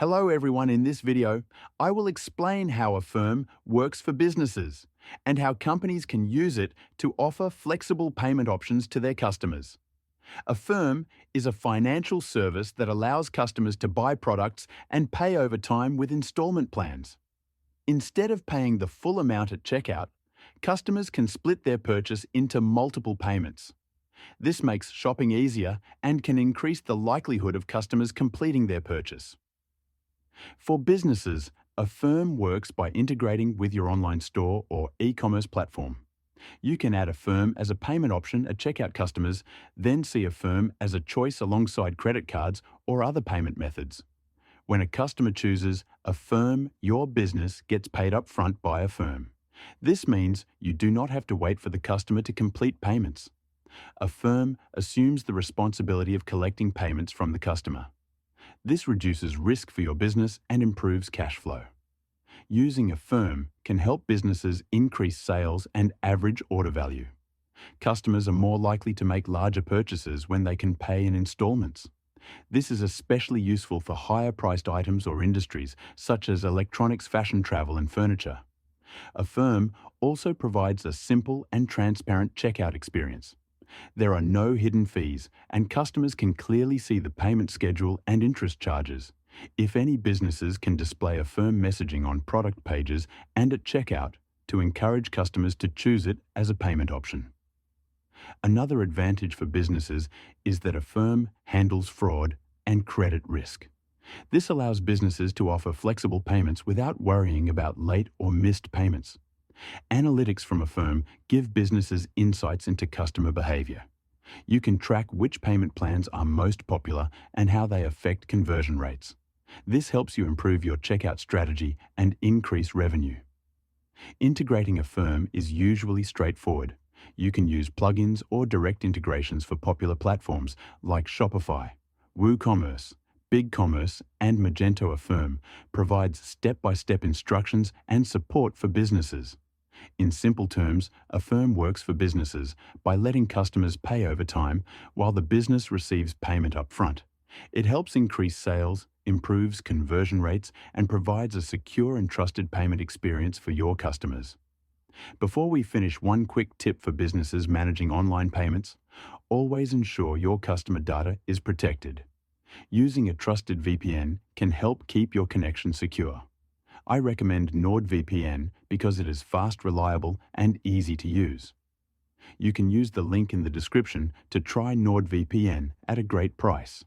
Hello everyone, in this video, I will explain how Affirm works for businesses and how companies can use it to offer flexible payment options to their customers. Affirm is a financial service that allows customers to buy products and pay over time with installment plans. Instead of paying the full amount at checkout, customers can split their purchase into multiple payments. This makes shopping easier and can increase the likelihood of customers completing their purchase. For businesses, Affirm works by integrating with your online store or e-commerce platform. You can add Affirm as a payment option at checkout customers, then see Affirm as a choice alongside credit cards or other payment methods. When a customer chooses Affirm, your business gets paid up front by Affirm. This means you do not have to wait for the customer to complete payments. Affirm assumes the responsibility of collecting payments from the customer. This reduces risk for your business and improves cash flow. Using Affirm can help businesses increase sales and average order value. Customers are more likely to make larger purchases when they can pay in installments. This is especially useful for higher-priced items or industries such as electronics, fashion, travel, and furniture. Affirm also provides a simple and transparent checkout experience. There are no hidden fees, and customers can clearly see the payment schedule and interest charges. If any, businesses can display Affirm messaging on product pages and at checkout to encourage customers to choose it as a payment option. Another advantage for businesses is that Affirm handles fraud and credit risk. This allows businesses to offer flexible payments without worrying about late or missed payments. Analytics from Affirm give businesses insights into customer behavior. You can track which payment plans are most popular and how they affect conversion rates. This helps you improve your checkout strategy and increase revenue. Integrating Affirm is usually straightforward. You can use plugins or direct integrations for popular platforms like Shopify, WooCommerce, BigCommerce, and Magento. Affirm provides step-by-step instructions and support for businesses. In simple terms, Affirm works for businesses by letting customers pay over time while the business receives payment up front. It helps increase sales, improves conversion rates, and provides a secure and trusted payment experience for your customers. Before we finish, one quick tip for businesses managing online payments: always ensure your customer data is protected. Using a trusted VPN can help keep your connection secure. I recommend NordVPN because it is fast, reliable, and easy to use. You can use the link in the description to try NordVPN at a great price.